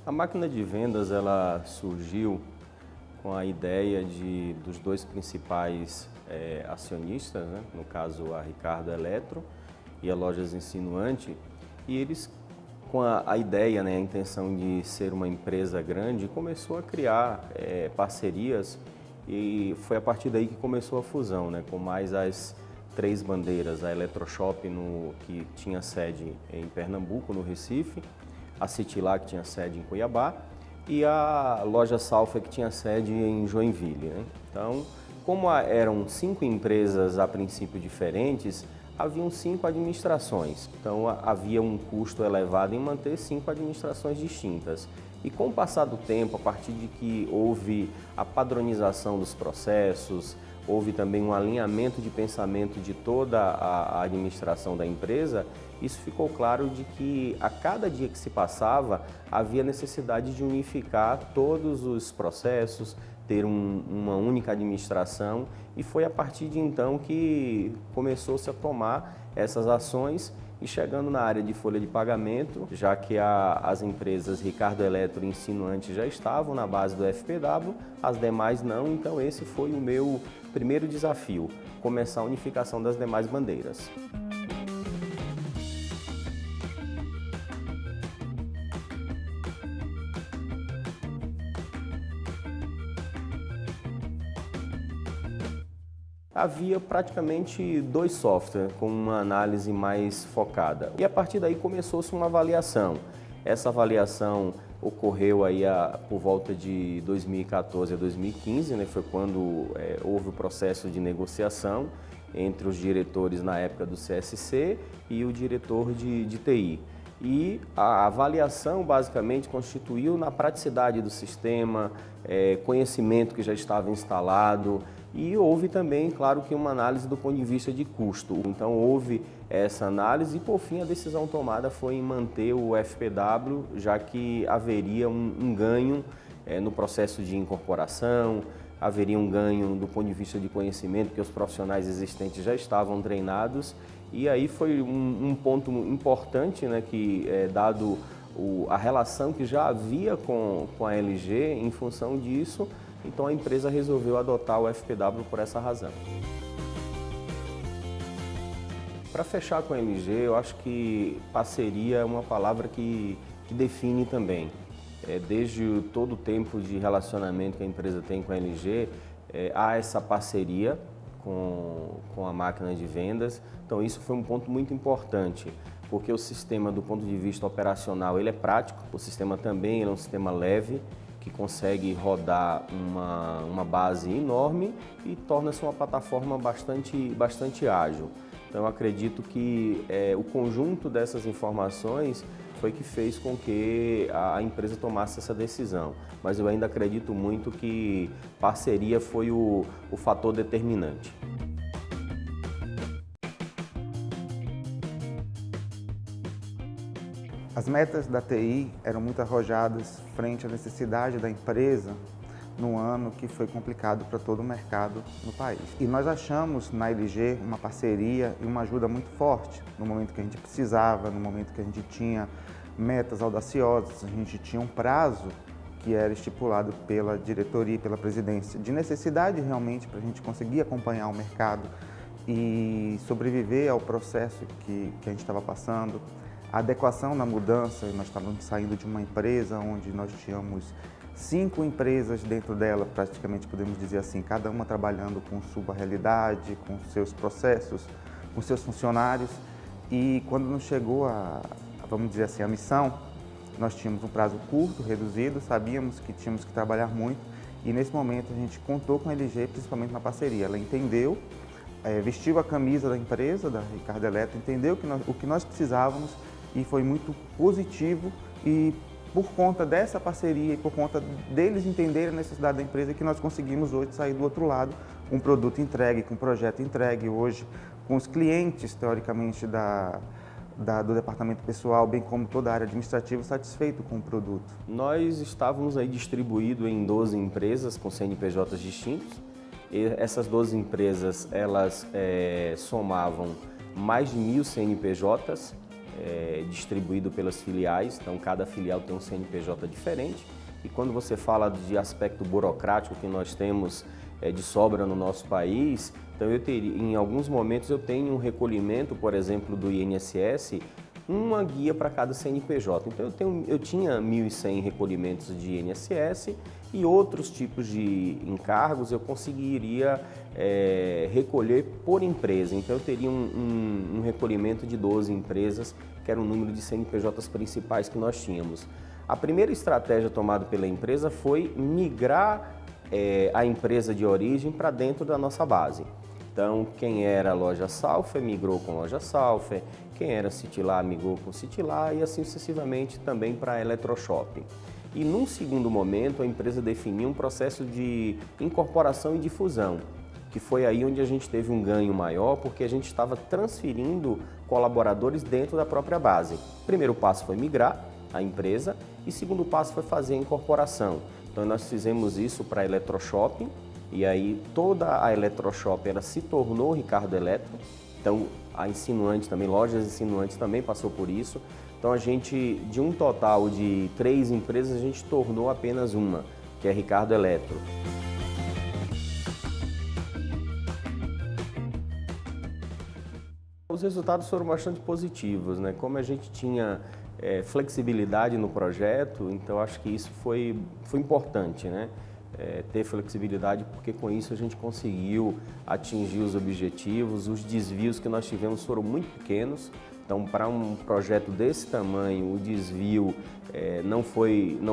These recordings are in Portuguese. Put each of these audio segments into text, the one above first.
A máquina de vendas ela surgiu com a ideia dos dois principais acionistas, né? No caso a Ricardo Eletro e a Lojas Insinuante, e eles com a ideia, né, a intenção de ser uma empresa grande, começou a criar parcerias e foi a partir daí que começou a fusão, né, com mais as três bandeiras, a Eletroshop que tinha sede em Pernambuco, no Recife, a Citilá, que tinha sede em Cuiabá, e a loja Salfa, que tinha sede em Joinville, né? Então, como eram 5 empresas a princípio diferentes, haviam 5 administrações. Então, havia um custo elevado em manter 5 administrações distintas. E com o passar do tempo, a partir de que houve a padronização dos processos, houve também um alinhamento de pensamento de toda a administração da empresa, isso ficou claro de que a cada dia que se passava havia necessidade de unificar todos os processos, ter uma única administração, e foi a partir de então que começou-se a tomar essas ações. E chegando na área de folha de pagamento, já que as empresas Ricardo Eletro e Insinuante já estavam na base do FPW, as demais não, então esse foi o meu primeiro desafio, começar a unificação das demais bandeiras. Havia praticamente 2 softwares com uma análise mais focada. E a partir daí começou-se uma avaliação. Essa avaliação ocorreu aí por volta de 2014 a 2015, né? Foi quando houve o processo de negociação entre os diretores na época do CSC e o diretor de TI. E a avaliação basicamente constituiu na praticidade do sistema, conhecimento que já estava instalado, e houve também, claro, que uma análise do ponto de vista de custo. Então houve essa análise e por fim a decisão tomada foi em manter o FPW, já que haveria um ganho no processo de incorporação, haveria um ganho do ponto de vista de conhecimento, que os profissionais existentes já estavam treinados. E aí foi um ponto importante, né, que dado a relação que já havia com a LG, em função disso, então a empresa resolveu adotar o FPW por essa razão. Para fechar com a LG, eu acho que parceria é uma palavra que define também. Desde todo o tempo de relacionamento que a empresa tem com a LG, há essa parceria com a máquina de vendas. Então isso foi um ponto muito importante, porque o sistema do ponto de vista operacional ele é prático, o sistema também é um sistema leve, que consegue rodar uma base enorme e torna-se uma plataforma bastante ágil. Então eu acredito que o conjunto dessas informações foi que fez com que a empresa tomasse essa decisão. Mas eu ainda acredito muito que parceria foi o fator determinante. As metas da TI eram muito arrojadas frente à necessidade da empresa num ano que foi complicado para todo o mercado no país. E nós achamos na LG uma parceria e uma ajuda muito forte no momento que a gente precisava, no momento que a gente tinha metas audaciosas, a gente tinha um prazo que era estipulado pela diretoria e pela presidência, de necessidade realmente para a gente conseguir acompanhar o mercado e sobreviver ao processo que a gente estava passando. A adequação na mudança, nós estávamos saindo de uma empresa onde nós tínhamos 5 empresas dentro dela, praticamente podemos dizer assim, cada uma trabalhando com sua realidade, com seus processos, com seus funcionários. E quando nos chegou vamos dizer assim, a missão, nós tínhamos um prazo curto, reduzido, sabíamos que tínhamos que trabalhar muito e nesse momento a gente contou com a LG, principalmente na parceria. Ela entendeu, vestiu a camisa da empresa, da Ricardo Eletro, entendeu o que nós precisávamos e foi muito positivo e por conta dessa parceria e por conta deles entenderem a necessidade da empresa que nós conseguimos hoje sair do outro lado com um produto entregue, com um projeto entregue hoje, com os clientes, teoricamente, do departamento pessoal, bem como toda a área administrativa, satisfeito com o produto. Nós estávamos aí distribuídos em 12 empresas com CNPJs distintos. E essas 12 empresas, elas somavam mais de 1.000 CNPJs, distribuído pelas filiais, então cada filial tem um CNPJ diferente. E quando você fala de aspecto burocrático que nós temos de sobra no nosso país, então em alguns momentos eu tenho um recolhimento, por exemplo, do INSS, uma guia para cada CNPJ. Então eu tinha 1.100 recolhimentos de INSS e outros tipos de encargos eu conseguiria recolher por empresa. Então eu teria um recolhimento de 12 empresas, que era o número de CNPJs principais que nós tínhamos. A primeira estratégia tomada pela empresa foi migrar a empresa de origem para dentro da nossa base. Então, quem era loja Salfer migrou com loja Salfer, quem era Citylar migrou com Citylar e assim sucessivamente também para Eletroshopping. E num segundo momento, a empresa definiu um processo de incorporação e de fusão, que foi aí onde a gente teve um ganho maior, porque a gente estava transferindo colaboradores dentro da própria base. O primeiro passo foi migrar a empresa e o segundo passo foi fazer a incorporação. Então nós fizemos isso para a Eletroshopping e aí toda a Eletroshopping ela se tornou Ricardo Eletro. Então a Insinuante também, lojas Insinuantes também passou por isso. Então a gente, de um total de 3 empresas, a gente tornou apenas uma, que é Ricardo Eletro. Os resultados foram bastante positivos, né? Como a gente tinha flexibilidade no projeto, então acho que isso foi importante, né? Ter flexibilidade, porque com isso a gente conseguiu atingir os objetivos, os desvios que nós tivemos foram muito pequenos, então para um projeto desse tamanho o desvio não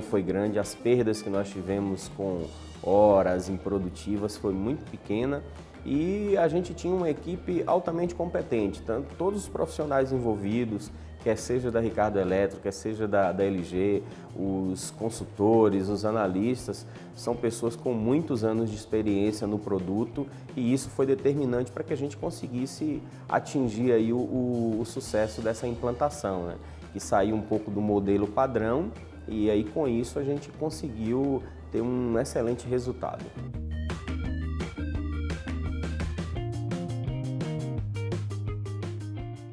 foi grande, as perdas que nós tivemos com horas improdutivas foi muito pequena e a gente tinha uma equipe altamente competente, tanto todos os profissionais envolvidos, quer seja da Ricardo Eletro, quer seja da LG, os consultores, os analistas, são pessoas com muitos anos de experiência no produto e isso foi determinante para que a gente conseguisse atingir aí o sucesso dessa implantação, né? E sair um pouco do modelo padrão e aí com isso a gente conseguiu ter um excelente resultado.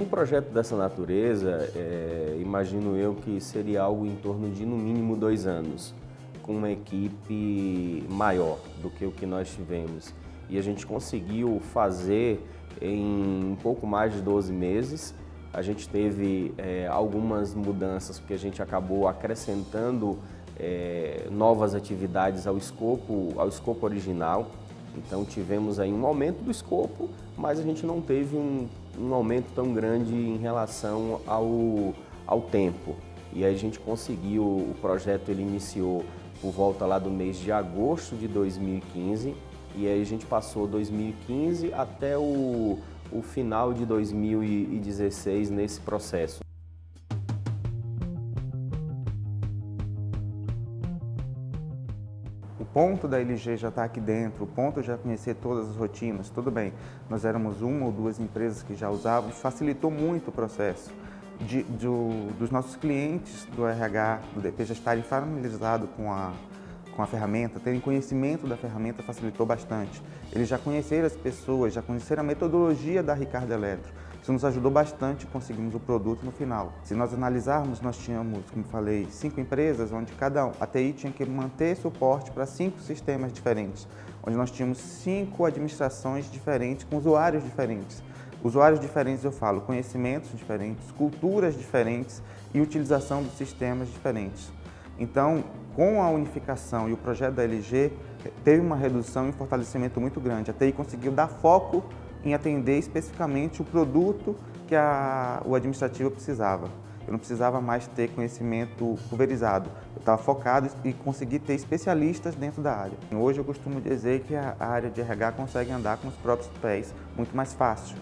Um projeto dessa natureza, imagino eu que seria algo em torno de no mínimo 2 anos, com uma equipe maior do que o que nós tivemos. E a gente conseguiu fazer em um pouco mais de 12 meses. A gente teve algumas mudanças, porque a gente acabou acrescentando novas atividades ao escopo original. Então tivemos aí um aumento do escopo, mas a gente não teve um aumento tão grande em relação ao tempo. E aí a gente conseguiu, o projeto ele iniciou por volta lá do mês de agosto de 2015 e aí a gente passou 2015 até o final de 2016 nesse processo. O ponto da LG já está aqui dentro, o ponto de já conhecer todas as rotinas, tudo bem, nós éramos 1 ou 2 empresas que já usavam, facilitou muito o processo dos nossos clientes do RH, do DP já estarem familiarizados com a ferramenta, terem conhecimento da ferramenta facilitou bastante. Eles já conheceram as pessoas, já conheceram a metodologia da Ricardo Eletro. Isso nos ajudou bastante e conseguimos o produto no final. Se nós analisarmos, nós tínhamos, como falei, 5 empresas, onde a TI tinha que manter suporte para 5 sistemas diferentes, onde nós tínhamos 5 administrações diferentes, com usuários diferentes. Usuários diferentes, eu falo, conhecimentos diferentes, culturas diferentes e utilização de sistemas diferentes. Então, com a unificação e o projeto da LG, teve uma redução e um fortalecimento muito grande. A TI conseguiu dar foco em atender especificamente o produto que o administrativo precisava. Eu não precisava mais ter conhecimento pulverizado. Eu estava focado e consegui ter especialistas dentro da área. Hoje eu costumo dizer que a área de RH consegue andar com os próprios pés muito mais fácil.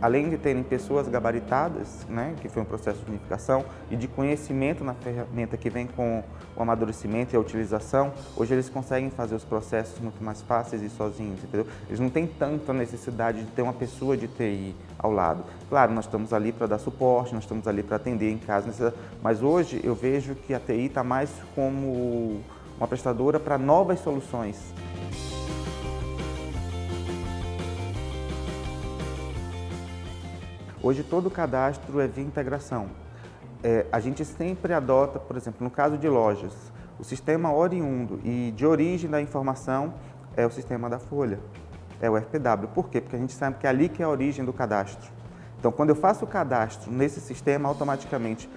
Além de terem pessoas gabaritadas, né, que foi um processo de unificação, e de conhecimento na ferramenta que vem com o amadurecimento e a utilização, hoje eles conseguem fazer os processos muito mais fáceis e sozinhos, entendeu? Eles não têm tanta necessidade de ter uma pessoa de TI ao lado. Claro, nós estamos ali para dar suporte, nós estamos ali para atender em casa, mas hoje eu vejo que a TI está mais como uma prestadora para novas soluções. Hoje todo o cadastro é via integração. A gente sempre adota, por exemplo, no caso de lojas, o sistema oriundo e de origem da informação é o sistema da Folha, é o FPW. Por quê? Porque a gente sabe que é ali que é a origem do cadastro. Então, quando eu faço o cadastro nesse sistema, automaticamente,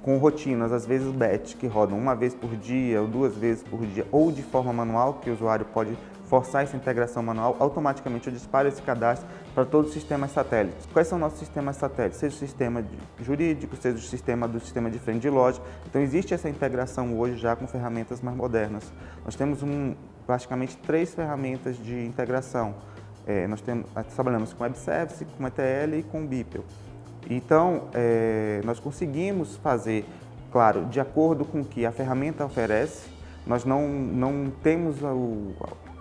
com rotinas, às vezes batch, que rodam uma vez por dia ou 2 vezes por dia, ou de forma manual, que o usuário pode forçar essa integração manual, automaticamente eu disparo esse cadastro para todos os sistemas satélites. Quais são nossos sistemas satélites? Seja o sistema jurídico, seja o sistema de frente de loja. Então existe essa integração hoje já com ferramentas mais modernas. Nós temos praticamente 3 ferramentas de integração. Nós trabalhamos com Web Service, com ETL e com BPEL. Então, nós conseguimos fazer, claro, de acordo com o que a ferramenta oferece, nós não temos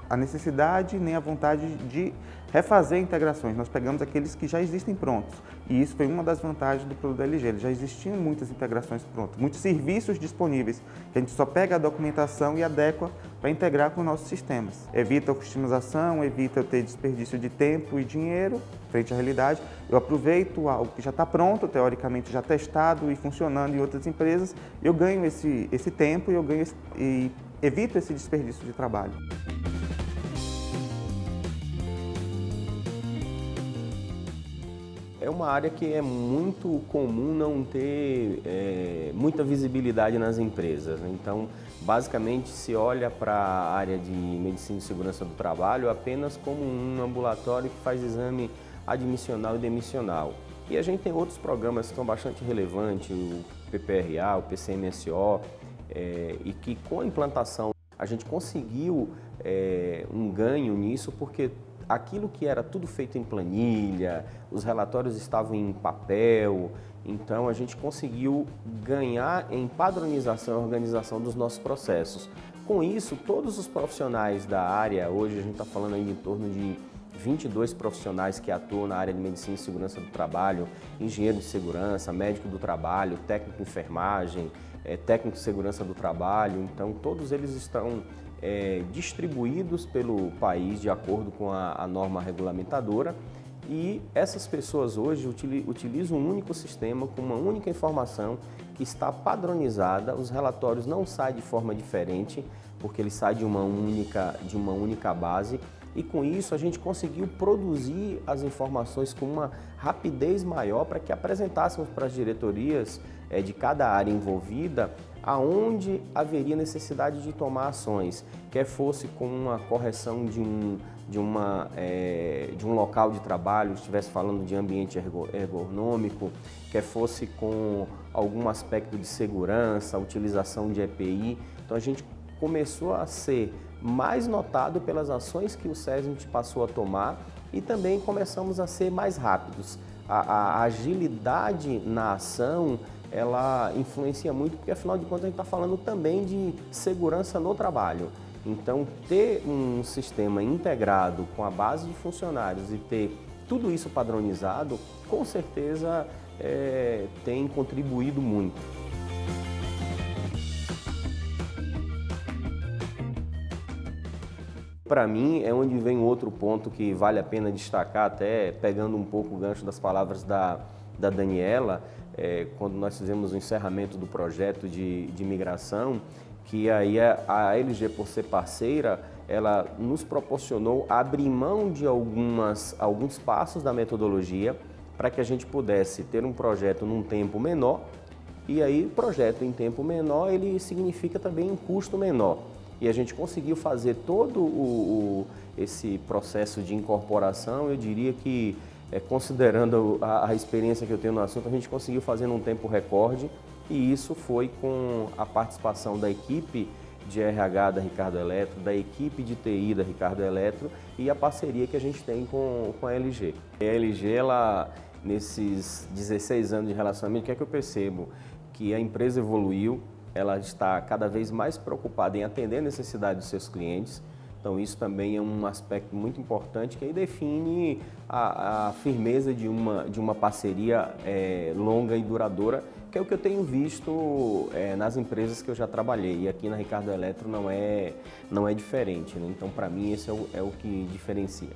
a necessidade nem a vontade de refazer integrações. Nós pegamos aqueles que já existem prontos. E isso foi uma das vantagens do produto da LG. Ele já existiam muitas integrações prontas, muitos serviços disponíveis, que a gente só pega a documentação e adequa para integrar com nossos sistemas. Evita a customização, evita eu ter desperdício de tempo e dinheiro frente à realidade. Eu aproveito algo que já está pronto, teoricamente já testado e funcionando em outras empresas, eu ganho esse tempo e evito esse desperdício de trabalho. É uma área que é muito comum não ter muita visibilidade nas empresas, né? Então, basicamente, se olha para a área de medicina e segurança do trabalho apenas como um ambulatório que faz exame admissional e demissional. E a gente tem outros programas que são bastante relevantes, o PPRA, o PCMSO, e que com a implantação a gente conseguiu um ganho nisso, porque aquilo que era tudo feito em planilha, os relatórios estavam em papel, então a gente conseguiu ganhar em padronização e organização dos nossos processos. Com isso, todos os profissionais da área, hoje a gente está falando aí em torno de 22 profissionais que atuam na área de medicina e segurança do trabalho, engenheiro de segurança, médico do trabalho, técnico de enfermagem, técnico de segurança do trabalho, então todos eles estão distribuídos pelo país de acordo com a norma regulamentadora, e essas pessoas hoje utilizam um único sistema com uma única informação que está padronizada. Os relatórios não saem de forma diferente, porque eles saem de uma única base, e com isso a gente conseguiu produzir as informações com uma rapidez maior para que apresentássemos para as diretorias de cada área envolvida aonde haveria necessidade de tomar ações, quer fosse com uma correção de um local de trabalho, estivesse falando de ambiente ergonômico, quer fosse com algum aspecto de segurança, utilização de EPI. Então a gente começou a ser mais notado pelas ações que o SESMIT passou a tomar, e também começamos a ser mais rápidos. A agilidade na ação, ela influencia muito, porque afinal de contas a gente está falando também de segurança no trabalho. Então, ter um sistema integrado com a base de funcionários e ter tudo isso padronizado, com certeza tem contribuído muito. Para mim, é onde vem outro ponto que vale a pena destacar, até pegando um pouco o gancho das palavras da Daniela, quando nós fizemos o encerramento do projeto de migração, que aí a LG, por ser parceira, ela nos proporcionou abrir mão de alguns passos da metodologia para que a gente pudesse ter um projeto num tempo menor, e aí projeto em tempo menor, ele significa também um custo menor. E a gente conseguiu fazer todo esse processo de incorporação, eu diria que, considerando a experiência que eu tenho no assunto, a gente conseguiu fazer num tempo recorde, e isso foi com a participação da equipe de RH da Ricardo Eletro, da equipe de TI da Ricardo Eletro e a parceria que a gente tem com a LG. A LG, nesses 16 anos de relacionamento, o que é que eu percebo? Que a empresa evoluiu, ela está cada vez mais preocupada em atender a necessidade dos seus clientes. Então isso também é um aspecto muito importante que aí define a firmeza de uma parceria longa e duradoura, que é o que eu tenho visto nas empresas que eu já trabalhei, e aqui na Ricardo Eletro não é diferente, né? Então para mim esse é o que diferencia.